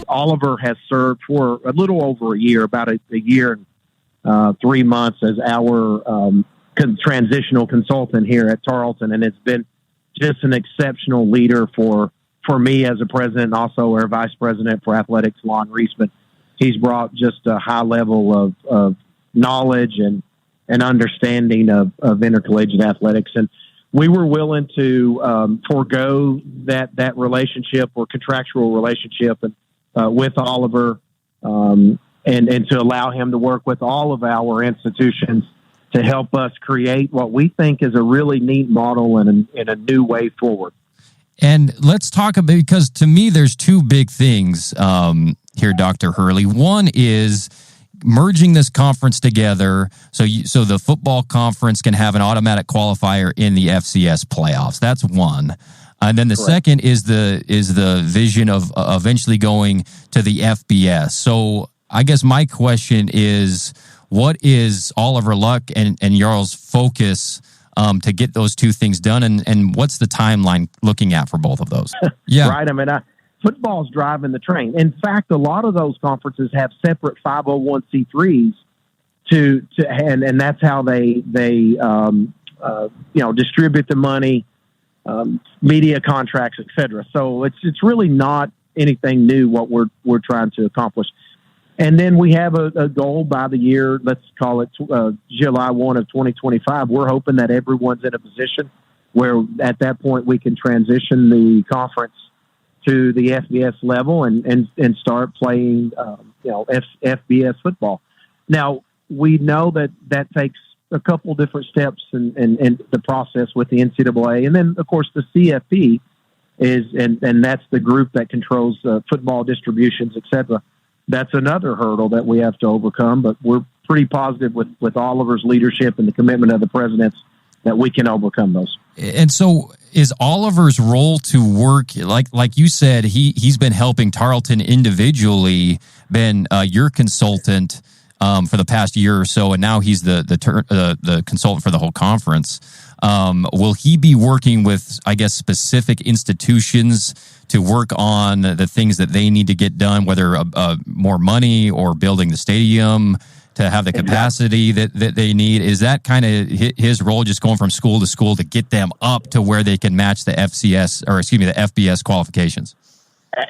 Oliver has served for a little over a year, about a year and 3 months as our transitional consultant here at Tarleton, and it's been just an exceptional leader for me as a president, and also our vice president for athletics, Lon Reisman. He's brought just a high level of knowledge and understanding of intercollegiate athletics. And we were willing to forego that relationship or contractual relationship with Oliver and to allow him to work with all of our institutions to help us create what we think is a really neat model and a new way forward. And let's talk about, because to me, there's two big things here, Dr. Hurley. One is merging this conference together so the football conference can have an automatic qualifier in the FCS playoffs. That's one. And then the Correct. Second is the vision of eventually going to the FBS. So I guess my question is, what is Oliver Luck and Jarl's focus to get those two things done, and what's the timeline looking at for both of those? Yeah, right. I mean, football's driving the train. In fact, a lot of those conferences have separate 501c3s and that's how they distribute the money, media contracts, etc. So it's really not anything new what we're trying to accomplish. And then we have a goal by the year, let's call it July 1 of 2025. We're hoping that everyone's in a position where at that point we can transition the conference to the FBS level and start playing, FBS football. Now, we know that takes a couple different steps in the process with the NCAA. And then, of course, the CFP and that's the group that controls football distributions, et cetera. That's another hurdle that we have to overcome, but we're pretty positive with Oliver's leadership and the commitment of the presidents that we can overcome those. And so is Oliver's role to work, like you said, he's been helping Tarleton individually, been your consultant for the past year or so, and now he's the consultant for the whole conference. Will he be working with, I guess, specific institutions to work on the things that they need to get done, whether more money or building the stadium to have the capacity that they need? Is that kind of his role, just going from school to school to get them up to where they can match the the FBS qualifications?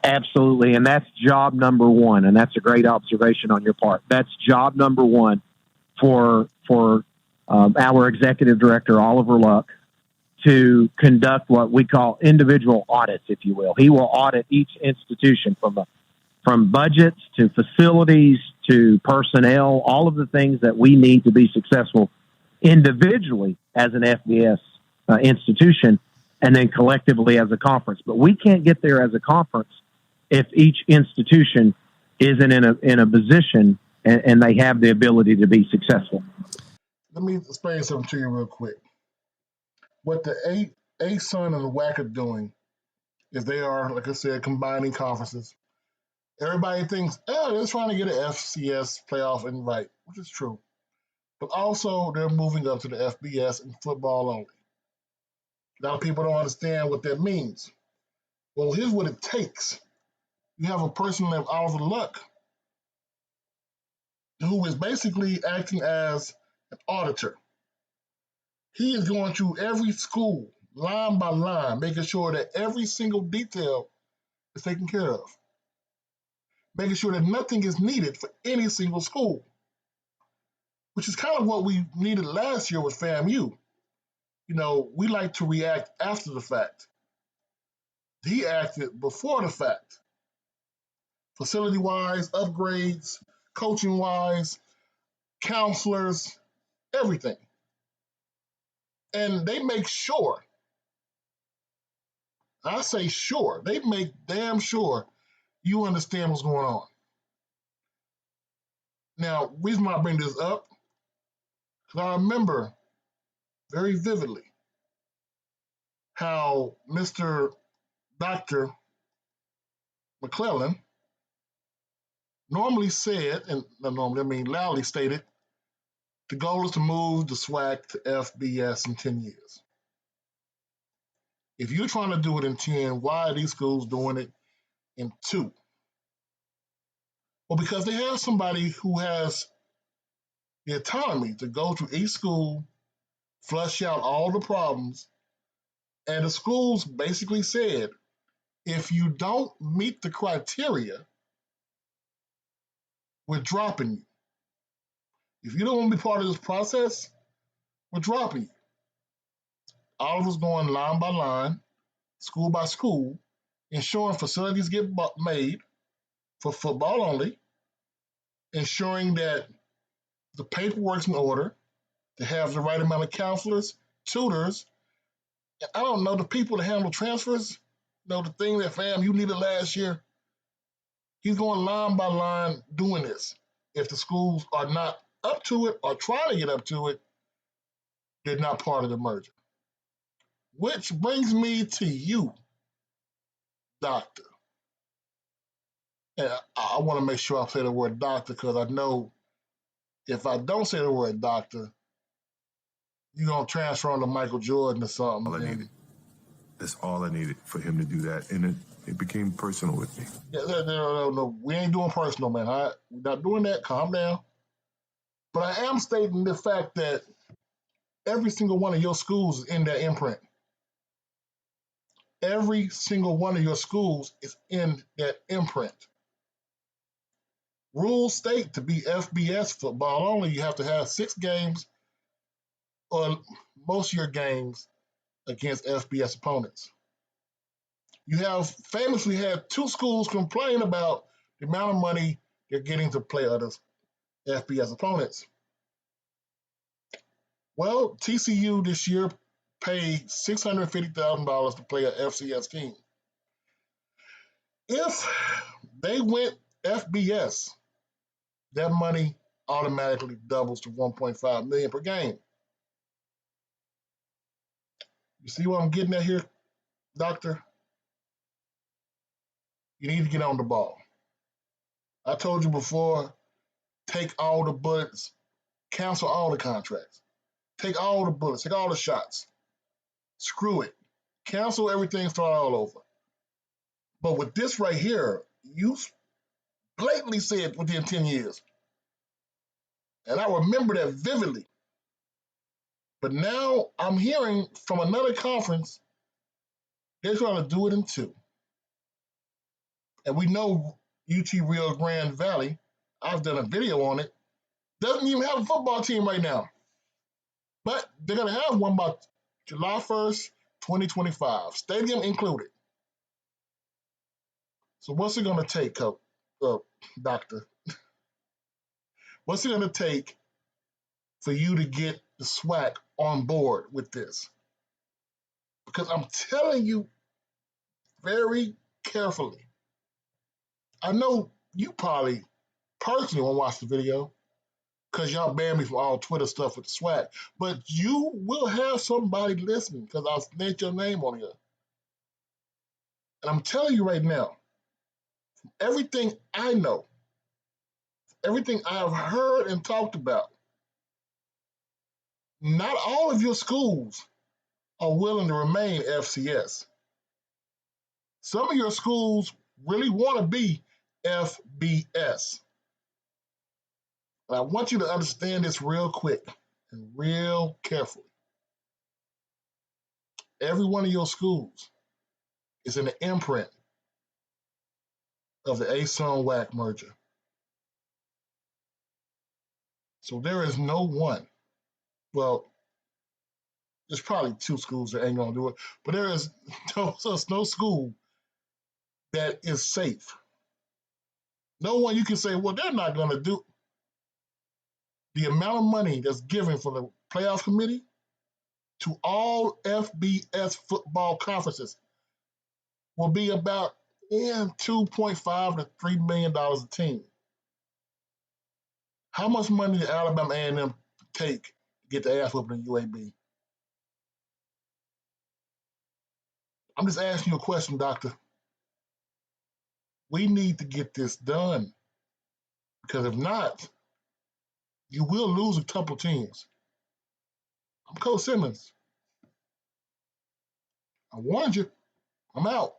Absolutely. And that's job number one. And that's a great observation on your part. That's job number one for our executive director, Oliver Luck, to conduct what we call individual audits, if you will. He will audit each institution from budgets to facilities to personnel, all of the things that we need to be successful individually as an FBS institution, and then collectively as a conference. But we can't get there as a conference if each institution isn't in a position and they have the ability to be successful. Let me explain something to you real quick. What the ASUN and the WAC are doing is they are, like I said, combining conferences. Everybody thinks, they're trying to get an FCS playoff invite, which is true. But also, they're moving up to the FBS and football only. A lot of people don't understand what that means. Well, here's what it takes. You have a person like Oliver Luck, who is basically acting as an auditor. He is going through every school, line by line, making sure that every single detail is taken care of, making sure that nothing is needed for any single school, which is kind of what we needed last year with FAMU. We like to react after the fact. He acted before the fact. Facility-wise, upgrades, coaching-wise, counselors, everything. And they make sure, I say sure, they make damn sure you understand what's going on. Now, the reason why I bring this up, because I remember very vividly how Dr. Mcclelland normally said, and loudly stated, the goal is to move the SWAC to FBS in 10 years. If you're trying to do it in 10, why are these schools doing it in 2? Well, because they have somebody who has the autonomy to go to each school, flush out all the problems, and the schools basically said, if you don't meet the criteria, we're dropping you. If you don't want to be part of this process, we're dropping you. All of us going line by line, school by school, ensuring facilities get made for football only, ensuring that the paperwork's in order, to have the right amount of counselors, tutors, and I don't know, the people that handle transfers, the thing that, fam, you needed last year. He's going line by line doing this. If the schools are not up to it or trying to get up to it, they're not part of the merger. Which brings me to you, doctor. And I want to make sure I say the word doctor, because I know if I don't say the word doctor, you're going to transfer on to Michael Jordan or something. All I needed. That's all I needed for him to do that. And it became personal with me. Yeah, no. We ain't doing personal, man. We're not doing that. Calm down. But I am stating the fact that every single one of your schools is in that imprint. Every single one of your schools is in that imprint. Rules state to be FBS football only, you have to have 6 games or most of your games against FBS opponents. You have famously had 2 schools complain about the amount of money they're getting to play other FBS opponents. Well, TCU this year paid $650,000 to play an FCS team. If they went FBS, that money automatically doubles to $1.5 million per game. You see what I'm getting at here, doctor? You need to get on the ball. I told you before, take all the bullets, cancel all the contracts. Take all the bullets, take all the shots. Screw it. Cancel everything, start all over. But with this right here, you blatantly said within 10 years. And I remember that vividly. But now I'm hearing from another conference, they're trying to do it in 2. And we know UT Rio Grande Valley, I've done a video on it, doesn't even have a football team right now. But they're going to have one by July 1st, 2025, stadium included. So what's it going to take, doctor? What's it going to take for you to get the SWAC on board with this? Because I'm telling you very carefully, I know you probably personally won't watch the video because y'all banned me from all Twitter stuff with the SWAC, but you will have somebody listening because I'll snitch your name on here. And I'm telling you right now, from everything I know, everything I've heard and talked about, not all of your schools are willing to remain FCS. Some of your schools really want to be FBS. And I want you to understand this real quick and real carefully. Every one of your schools is in the imprint of the ASUN-WAC merger. So there is no one, well, there's probably 2 schools that ain't going to do it, but there is no school that is safe. No one you can say, well, they're not going to do. The amount of money that's given from the playoff committee to all FBS football conferences will be about $2.5 to $3 million a team. How much money did Alabama A&M take to get the ass whooping in UAB? I'm just asking you a question, doctor. We need to get this done because if not, you will lose a couple teams. I'm Coach Simmons. I warned you. I'm out.